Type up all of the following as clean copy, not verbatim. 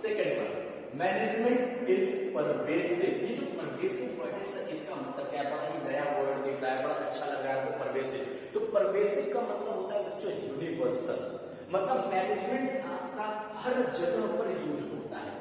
Second one, management is pervasive. ये जो pervasive word है सर, इसका मतलब क्या है? बड़ा ही नया वर्ड दिख रहा है, बड़ा अच्छा लग रहा है आपको परवेसिव। तो परवेसिव का मतलब होता है बच्चों यूनिवर्सल, मतलब मैनेजमेंट आपका हर जगह पर यूज होता है,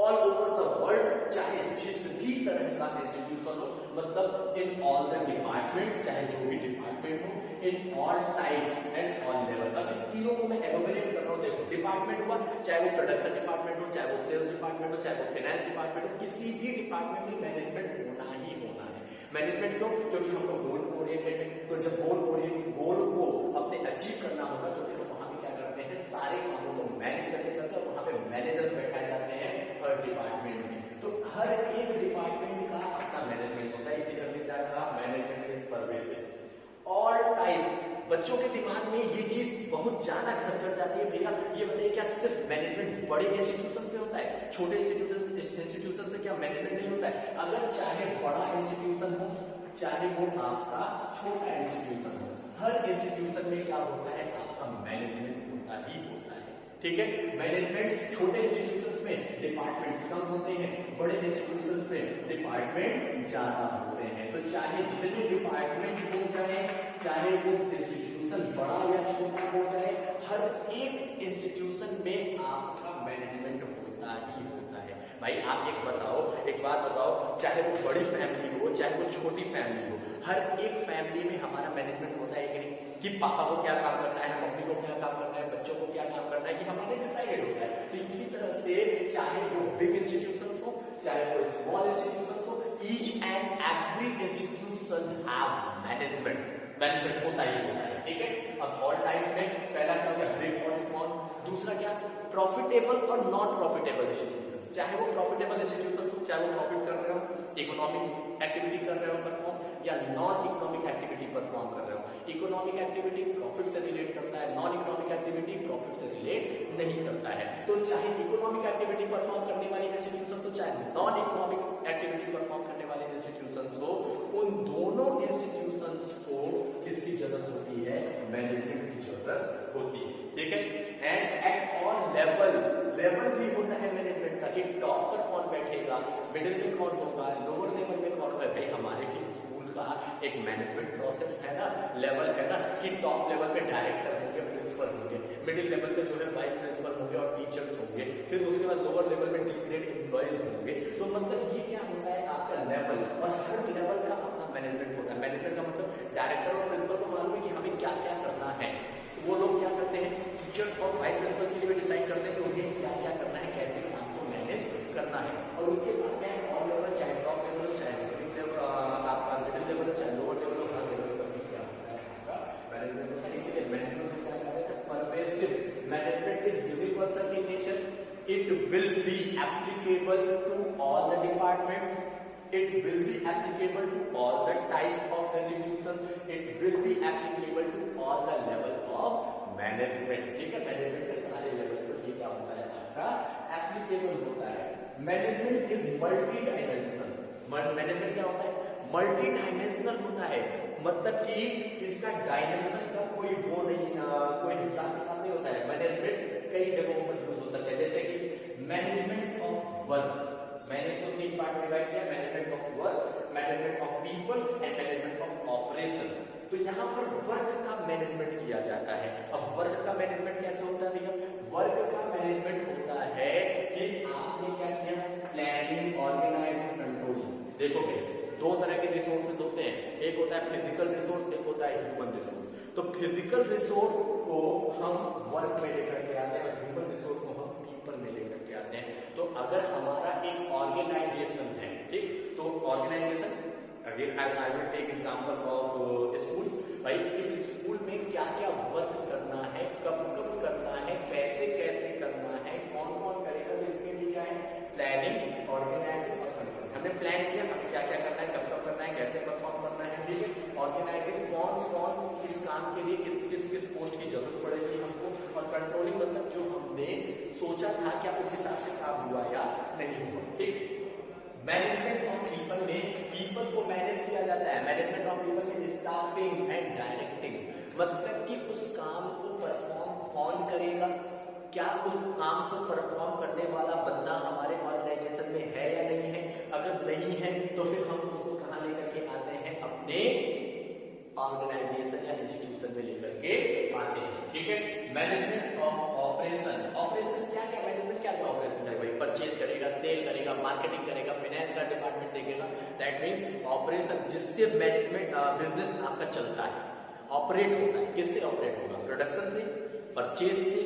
ऑल ओवर द वर्ल्ड, चाहे जिस भी तरह का इंस्टीट्यूशन हो, मतलब इन ऑल द डिपार्टमेंट्स, चाहे जो भी डिपार्टमेंट हो, in all types and all level. अब इस तीनों को मैं एलोबरेट कर रहा हूँ। देखो, डिपार्टमेंट हुआ, चाहे वो प्रोडक्शन डिपार्टमेंट हो, चाहे वो सेल्स डिपार्टमेंट हो, चाहे वो फाइनेंस डिपार्टमेंट हो, किसी भी डिपार्टमेंट में मैनेजमेंट होना ही होना है। मैनेजमेंट क्यों? क्योंकि हम लोग गोल ओरिएंटेड है, तो जब गोल को अपने अचीव करना होगा तो फिर वहां पे क्या करते हैं, सारे कामों को मैनेज करते करते वहां पे मैनेजर्स बैठाए जाते हैं हर डिपार्टमेंट में। तो हर एक डिपार्टमेंट का अपना मैनेजमेंट होता है, इसी करके क्या कहा, management is pervasive. All type, बच्चों के दिमाग में ये चीज बहुत ज्यादा घर कर जाती है, भैया ये बताइए क्या सिर्फ मैनेजमेंट बड़े इंस्टीट्यूशंस में होता है, छोटे इंस्टीट्यूशंस में क्या मैनेजमेंट नहीं होता है? अगर चाहे बड़ा इंस्टीट्यूशन हो, चाहे वो आपका छोटा इंस्टीट्यूशन हो, हर इंस्टीट्यूशन में क्या होता है, आपका मैनेजमेंट होता ही होता है। ठीक है, मैनेजमेंट छोटे इंस्टीट्यूशंस में डिपार्टमेंट कम होते हैं, बड़े इंस्टीट्यूशंस में डिपार्टमेंट ज्यादा होते हैं। तो चाहे जितने डिपार्टमेंट हो जाए, चाहे वो इंस्टीट्यूशन बड़ा या छोटा हो जाए, हर एक इंस्टीट्यूशन में आपका मैनेजमेंट होता ही होता है। भाई आप एक बात बताओ, चाहे वो बड़ी फैमिली हो, चाहे वो छोटी फैमिली हो, हर एक फैमिली में हमारा मैनेजमेंट होता है कि नहीं, कि पापा को क्या काम करना है, मम्मी को क्या काम करना है, बच्चों को क्या काम करना है, कि हमारे डिसाइडेड होता है। तो इसी तरह से चाहे वो बिग इंस्टीट्यूशन हो, चाहे वो स्मॉल इंस्टीट्यूशन हो, each and every institution have management होता ही होता है। ठीक है, अब ऑल टाइप्स में पहला क्या हो गया, बिग और स्मॉल। दूसरा क्या, प्रॉफिटेबल और नॉन प्रॉफिटेबल इंस्टीट्यूशन, चाहे वो प्रॉफिटेबल इंस्टीट्यूशन हो, चाहे वो प्रॉफिट कर रहे हो, इकोनॉमिक एक्टिविटी कर रहे हो परफॉर्म, या नॉन इकोनॉमिक एक्टिविटी परफॉर्म कर रहे हो। इकोनॉमिक एक्टिविटी प्रॉफिट से रिलेट करता है, नॉन इकोनॉमिक एक्टिविटी प्रॉफिट से रिलेट नहीं करता है। तो चाहे इकोनॉमिक एक्टिविटी परफॉर्म करने वाली इंस्टीट्यूशन हो, चाहे नॉन इकोनॉमिक एक्टिविटी परफॉर्म करने वाले इंस्टीट्यूशन हो, उन दोनों इंस्टीट्यूशंस को किसकी जरूरत होती है, मैनेजमेंट की जरूरत होती है। ठीक है, एंड एट ऑल लेवल भी होता है मैनेजमेंट का, कि टॉप पर कौन बैठेगा, मिडिल में कौन होगा, लोअर लेवल में कौन होगा। भाई हमारे स्कूल का एक मैनेजमेंट प्रोसेस है ना, लेवल है ना, कि टॉप लेवल पे डायरेक्टर होंगे, प्रिंसिपल होंगे, मिडिल लेवल पे जो है वाइस प्रिंसिपल होंगे और टीचर्स होंगे, फिर उसके बाद लोअर लेवल में डी ग्रेड एम्प्लॉइज होंगे। तो मतलब ये क्या होता है, आपका लेवल, और हर लेवल का अपना मैनेजमेंट होता है। मैनेजमेंट का मतलब डायरेक्टर और प्रिंसिपल को मालूम है कि हमें क्या क्या करना है, वो लोग क्या करते हैं, टीचर्स और वाइस प्रिंसिपल के लिए डिसाइड करते हैं कि उन्हें क्या क्या करना है, कैसे काम को मैनेज करना है। और उसके बाद में ऑल लेवल, चाहे टॉप लेवल, चाहे आपका मिडिल लेवल, चाहे लोअर लेवल, हर लेवल पर भी क्या होता है, आपका मैनेजमेंट होता है। इसीलिए मैनेजमेंट से क्या कहते हैं, pervasive. Management is universal in nature, it will be applicable to all the departments, it will be applicable to all the type of institution, it will be applicable to all the level of management। ठीक है, management के सारे level पर ये क्या होता है, आपका एप्लीकेबल होता है। Management is multi dimensional. Management क्या होता है, मल्टी डायमेंशनल होता है, मतलब कि इसका डायमेंशन का कोई वो नहीं, कोई हिसाब किताब नहीं होता है। मैनेजमेंट कई जगहों पर यूज हो सकता है, जैसे कि मैनेजमेंट ऑफ वर्क, मैंने इसको तीन पार्ट में डिवाइड किया, management of work, management of people and management of operation. तो यहाँ पर वर्क का मैनेजमेंट किया जाता है। अब वर्क का मैनेजमेंट कैसे होता है भैया, वर्क का मैनेजमेंट होता है कि आपने क्या किया, प्लानिंग, ऑर्गेनाइजिंग, कंट्रोलिंग। देखो भैया, दो तरह के रिसोर्सेज होते हैं, एक होता है फिजिकल रिसोर्स, एक होता है ह्यूमन रिसोर्स। तो फिजिकल रिसोर्स को हम वर्क में लेकर के आते हैं और ह्यूमन रिसोर्स को हम पीपल में लेकर के आते हैं। तो अगर हमारा एक ऑर्गेनाइजेशन है, ठीक, तो organisation, again I will take example of school. भाई इस स्कूल में क्या क्या वर्क करना है, कब कब करना है, कैसे कैसे करना है, कौन कौन करेगा, तो इसके लिए क्या है, प्लानिंग, ऑर्गेनाइजिंग और कंट्रोल। हमने प्लान किया हमें क्या क्या करना है, कब कब करना है, कैसे परफॉर्म करना है। ठीक है, ऑर्गेनाइजिंग कौन कौन इस काम के लिए किस पोस्ट की जरूरत पड़ेगी हमको, और कंट्रोलिंग मतलब जो हमने सोचा था क्या उस हिसाब से काम हुआ या नहीं हुआ। ठीक, मैनेजमेंट ऑफ पीपल में पीपल को मैनेज किया जाता है। मैनेजमेंट ऑफ पीपल में स्टाफिंग एंड डायरेक्टिंग, मतलब कि उस काम को परफॉर्म कौन करेगा, क्या उस काम को परफॉर्म करने वाला बंदा देखेगा, मार्केटिंग करेगा, फाइनेंस का डिपार्टमेंट देखेगा। दैट मीन्स ऑपरेशन, जिससे मैनेजमेंट बिजनेस आपका चलता है, ऑपरेट होता है। किससे ऑपरेट होगा? प्रोडक्शन से, परचेज से,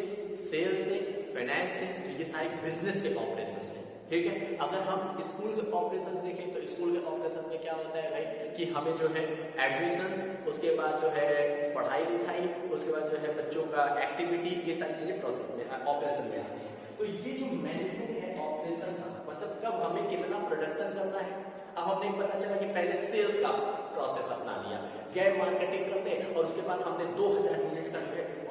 सेल्स से, फाइनेंस से। तो ये सारे बिजनेस के ऑपरेशन है, ठीक है। अगर हम स्कूल के ऑपरेशन देखें तो स्कूल के ऑपरेशन में क्या होता है भाई कि हमें जो है एडमिशन, उसके बाद जो है पढ़ाई लिखाई, उसके बाद जो है बच्चों का एक्टिविटी, ये सारी चीजें प्रोसेस में ऑपरेशन में आती है। तो ये जो मैनेजमेंट है ऑपरेशन का, मतलब कब हमें कितना प्रोडक्शन करना है। अब हमने पता चला कि पहले सेल्स का प्रोसेस अपना लिया, गए मार्केटिंग करते और उसके बाद हमने 2000 यूनिट का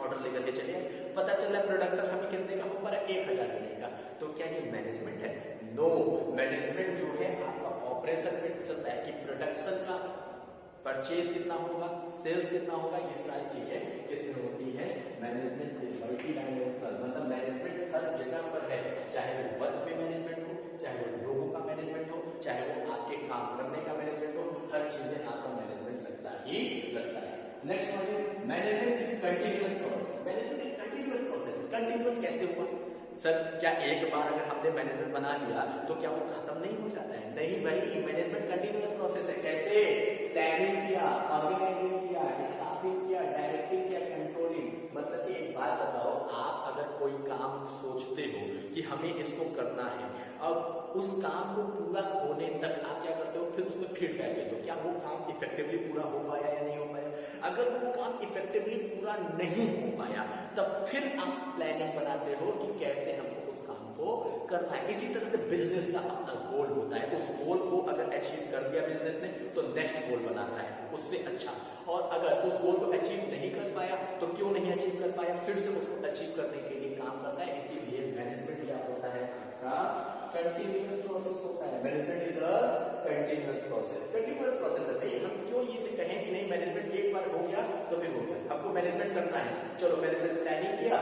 ऑर्डर लेकर के चले। पता चला प्रोडक्शन हमें कितने का हो पा रहा है? 1000 यूनिट का। तो क्या ये मैनेजमेंट है? नो। मैनेजमेंट जो है आपका ऑपरेशन में चलता है कि प्रोडक्शन का परचेज कितना होगा, सेल्स कितना होगा, ये सारी चीजें किसमें होती है? Management is multi dimensional. मतलब मैनेजमेंट हर जगह पर है, चाहे वो वर्क में मैनेजमेंट हो, चाहे वो लोगों का मैनेजमेंट हो, चाहे वो आपके काम करने का मैनेजमेंट हो, हर चीज में आपका मैनेजमेंट लगता ही लगता है। Next one is management is continuous process. Management एक कंटिन्यूअस प्रोसेस है। कंटिन्यूअस कैसे हुआ सर? क्या एक बार अगर हमने मैनेजमेंट बना लिया तो क्या वो खत्म नहीं हो जाता है? नहीं भाई, मैनेजमेंट कंटिन्यूअस प्रोसेस है। कैसे? प्लानिंग किया, ऑर्गेनाइजिंग किया, स्टाफिंग किया, डायरेक्टिंग किया, कंट्रोलिंग। मतलब कि एक बात बताओ, आप अगर कोई काम सोचते हो कि हमें इसको करना है, अब उस काम को पूरा होने तक आप क्या करते हो? फिर उसमें फीडबैक देते हो, क्या वो काम इफेक्टिवली पूरा हो पाया या नहीं हो पाया। अगर वो काम इफेक्टिवली पूरा नहीं हो पाया तब फिर आप प्लानिंग बनाते हो कि कैसे हमको उस काम को करना है। इसी तरह से बिजनेस का अपना गोल होता है, उस गोल को अगर अचीव कर दिया बिजनेस ने तो नेक्स्ट गोल बनाता है उससे अच्छा। और अगर उस गोल को अचीव नहीं कर पाया तो क्यों नहीं अचीव कर पाया, फिर से उसको अचीव करने के लिए काम करता है। इसीलिए मैनेजमेंट क्या होता है? आपका कंटिन्यूअस प्रोसेस होता है। Management is a continuous process. Continuous process है भाई। हम क्यों ये कहें कि नहीं मैनेजमेंट एक बार हो गया तो फिर हो गया, आपको मैनेजमेंट करना है, चलो मैनेजमेंट प्लानिंग किया,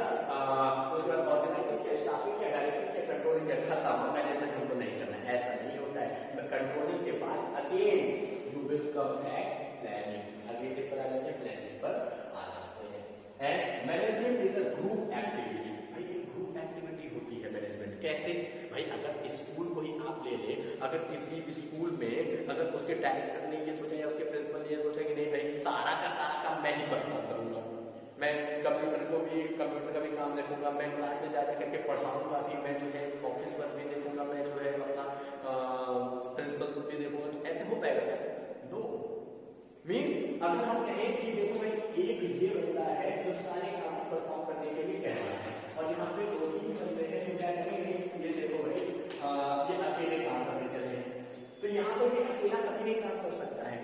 उसके बाद ऑर्गेनाइजिंग किया, स्टाफिंग किया, डायरेक्टिंग किया, कंट्रोलिंग किया, खत्म, मैनेजमेंट हमको नहीं करना है। ऐसा नहीं होता है। कंट्रोलिंग के बाद again you will come back planning. Again किस पर आ जाते हैं? प्लानिंग पर आ जाते हैं। And management is a group activity. भाई ये ग्रुप एक्टिविटी होती है मैनेजमेंट। कैसे भाई? अगर स्कूल को ही आप ले ले, अगर किसी स्कूल में अगर उसके डायरेक्टर ने ये सोचा या उसके प्रिंसिपल ने ये सोचा कि नहीं भाई सारा का सारा काम मैं ही परफॉर्म करूंगा, मैं कंप्यूटर का भी काम देखूंगा, मैं क्लास में जा करके पढ़ाऊंगा भी, मैं जो है ऑफिस वर्क भी देखूंगा, मैं जो है अपना प्रिंसिपल भी देखूंगा, तो ऐसे हो पाएगा क्या? नो। मीन्स अगर हम कहें कि देखो भाई एक ये बंदा है जो सारे काम परफॉर्म करने के लिए कह रहा है और यहाँ पे 2-3 बंदे हैं जो क्या करेंगे, ये देखो भाई ये अकेले काम करने चले हैं, तो यहाँ पर ये अकेला कभी नहीं काम कर सकता है।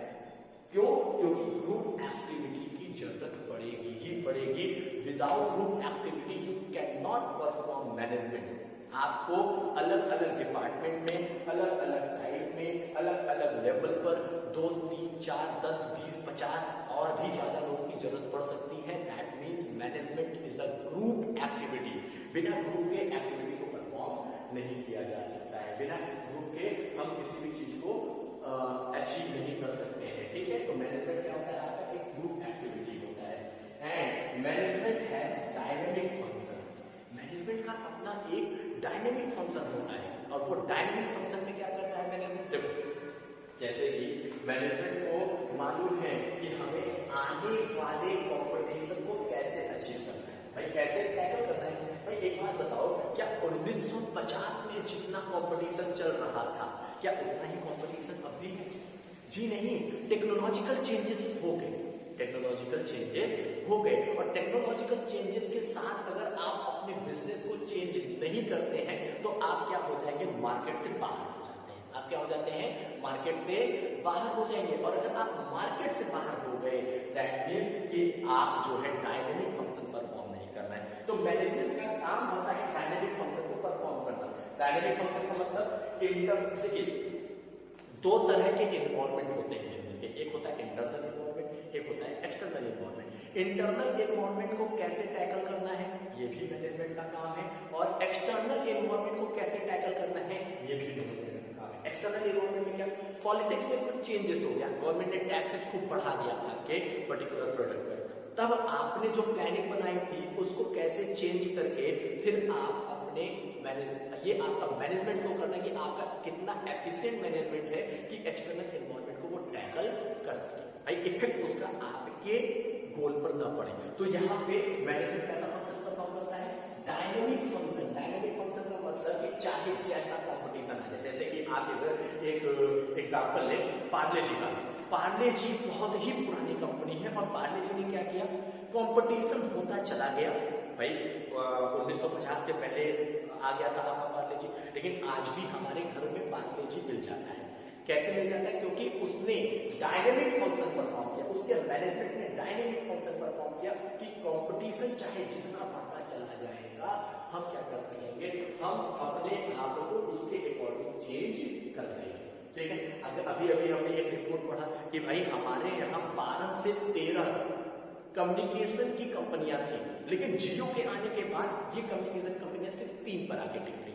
क्यों? क्योंकि ग्रुप एक्टिविटी की जरूरत पड़ेगी ही पड़ेगी। Without group activity you can not perform management. आपको अलग अलग डिपार्टमेंट में, अलग अलग टाइप में, अलग अलग लेवल पर 2, 3, 4, 10, 20, 50 और भी ज्यादा लोगों की जरूरत पड़ सकती है। That means management is a group activity. बिना ग्रुप के एक्टिविटी को परफॉर्म नहीं किया जा सकता है। बिना ग्रुप के हम किसी भी चीज को अचीव नहीं कर सकते हैं। ठीक है, तो मैनेजमेंट क्या होता है? आपका एक ग्रुप एक्टिविटी होता है। And management has dynamic function. Management का अपना एक डायनेमिक फंक्शन होता है और वो डायनेमिक फंक्शन में क्या करता है मैनेजमेंट? देखो, जैसे कि मैनेजमेंट को मालूम है कि हमें आने वाले कॉम्पिटिशन को कैसे अचीव करना है। भाई कैसे टैकल करना है? भाई एक बात बताओ, क्या 1950 में जितना कंपटीशन चल रहा था क्या उतना ही कंपटीशन अब भी है? जी नहीं। टेक्नोलॉजिकल चेंजेस हो गए, टेक्नोलॉजिकल चेंजेस हो गए और टेक्नोलॉजिकल चेंजेस के साथ अगर आप अपने बिजनेस को चेंज नहीं करते हैं तो आप क्या हो जाएंगे? मार्केट से बाहर हो जाते हैं। आप क्या हो जाते हैं? मार्केट से बाहर हो जाएंगे। और अगर आप मार्केट से बाहर हो गए दैट मीन्स कि आप जो है डायनेमिक फंक्शन परफॉर्म नहीं कर रहे हैं। तो मैनेजमेंट का काम होता है डायनेमिक फंक्शन को परफॉर्म करना। डायनेमिक फंक्शन का मतलब देखिए 2 तरह के इन्वॉल्वमेंट होते हैं बिजनेस के। एक होता है इंटरनल इन्वॉल्वमेंट, एक होता है एक्सटर्नल इन्वॉल्वमेंट। इंटरनल इन्वॉल्वमेंट को कैसे टैकल करना है ये भी मैनेजमेंट का काम है और एक्सटर्नल इन्वॉल्वमेंट को कैसे टैकल करना है ये भी मैनेजमेंट का काम है। एक्सटर्नल इन्वॉल्वमेंट में क्या? पॉलिटिक्स में कुछ चेंजेस हो गया, गवर्नमेंट ने टैक्सेस खूब बढ़ा दिया आपके पर्टिकुलर प्रोडक्ट पर, तब आपने जो प्लानिंग बनाई थी उसको कैसे चेंज करके फिर आप अपने मैनेजमेंट ये आपका मैनेजमेंट शो करता है कि आपका कितना एफिशिएंट मैनेजमेंट है कि एक्सटर्नल एनवायरनमेंट को वो टैकल कर सके। भाई इफेक्ट उसका आपके गोल पर न पड़े। तो यहाँ पे मैनेजमेंट कैसा फंक्शन परफॉर्म करता है? Dynamic function. डायनेमिक फंक्शन का मतलब कि चाहे जैसा कंपटीशन आ जाए, जैसे कि आप एक एग्जांपल ले पार्ले जी का। पार्ले जी बहुत ही पुरानी कंपनी है और पार्ले जी ने क्या किया, कंपटीशन होता चला गया। भाई 1950 से पहले आ गया था आपका पार्ले जी, लेकिन आज भी हमारे घरों में पार्ले जी मिल जाता है। कैसे मिल जाता है? क्योंकि उसने डायनेमिक फंक्शन परफॉर्म किया, उसके मैनेजमेंट ने डायनेमिक फंक्शन परफॉर्म किया कि कंपटीशन चाहे जितना बढ़ता चला जाएगा, हम क्या कर सकेंगे, हम अपने आप को उसके अकॉर्डिंग चेंज कर देंगे। ठीक है, अगर अभी हमने एक रिपोर्ट पढ़ा कि भाई हमारे यहाँ 12 से 13 कम्युनिकेशन की कंपनियां थी, लेकिन जियो के आने के बाद ये कम्युनिकेशन कंपनियां सिर्फ 3 पर आके टिक गई।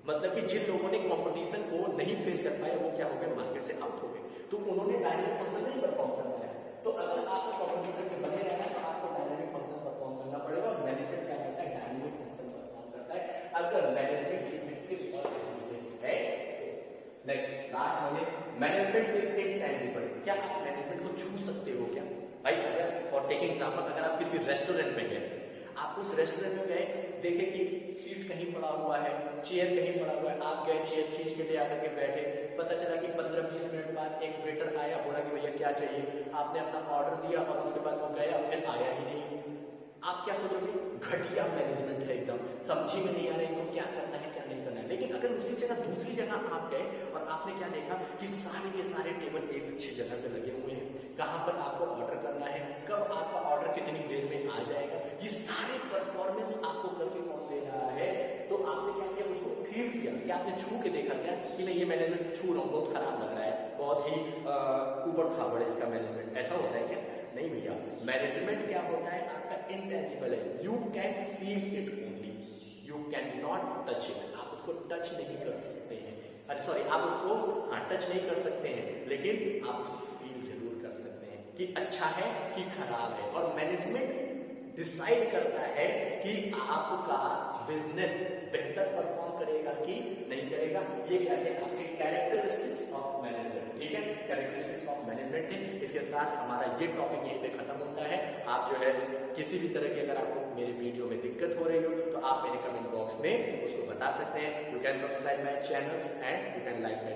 मतलब कि जिन लोगों ने कंपटीशन को नहीं फेस कर पाए वो क्या हो गए, मार्केट से आउट हो गए। तो उन्होंने डायनेमिक फंक्शन नहीं परफॉर्म करना है। तो अगर आपको कंपटीशन में बने रहना है तो आपको डायनेमिक फंक्शन परफॉर्म करना पड़ेगा। और मैनेजमेंट क्या करता है? डायनेमिक फंक्शन परफॉर्म करता है अगर मैनेजमेंट इफेक्टिव और एफिशिएंट है। Next last management is intangible. क्या आप मैनेजमेंट को छू सकते हो क्या? भाई अगर फॉर टेकिंग एग्जांपल, अगर आप किसी रेस्टोरेंट में गए, आप उस रेस्टोरेंट में गए, देखे कि सीट कहीं पड़ा हुआ है, चेयर कहीं पड़ा हुआ है, आप गए चेयर खींच के ले आकर के बैठे, पता चला कि 15-20 मिनट बाद एक वेटर आया, बोला कि भैया क्या चाहिए, आपने अपना ऑर्डर दिया और उसके बाद वो गया, फिर आया ही नहीं। आप क्या सोचोगे? घटिया मैनेजमेंट है एकदम, समझी में नहीं आ रही तो क्या करना है क्या नहीं करना है। लेकिन अगर उसी जगह दूसरी जगह आप गए और आपने क्या देखा कि सारे के सारे टेबल एक अच्छी जगह पे लगे हुए हैं, कहां पर आपको ऑर्डर करना है, कब आपका ऑर्डर कितनी देर में आ जाएगा, ये सारे परफॉर्मेंस आपको करके कौन दे रहा है? तो आपने क्या किया, उसको फील किया कि आपने छू के देखा क्या कि नहीं ये मैनेजमेंट छू रहा हूँ, बहुत खराब लग रहा है, बहुत ही ऊबड़ खाबड़ है इसका मैनेजमेंट। ऐसा होता है क्या? नहीं भैया, मैनेजमेंट क्या होता है आपका इंटेंजिबल है। You can feel it only, you can not touch it. आप उसको टच नहीं कर सकते हैं, अरे सॉरी, आप उसको टच नहीं कर सकते हैं, लेकिन आप उसको फील जरूर कर सकते हैं कि अच्छा है कि खराब है। और मैनेजमेंट डिसाइड करता है कि आपका बिजनेस बेहतर परफॉर्म करेगा कि नहीं करेगा। ये कहते हैं आपके कैरेक्टरिस्टिक्स ऑफ मैनेजमेंट। ठीक है, कैरेक्टरिस्टिक्स ऑफ मैनेजमेंट है। इसके साथ हमारा ये टॉपिक यहीं पे खत्म होता है। आप जो है किसी भी तरह की अगर आपको मेरे वीडियो में दिक्कत हो रही हो तो आप मेरे कमेंट बॉक्स में उसको बता सकते हैं। You can subscribe my channel and you can like my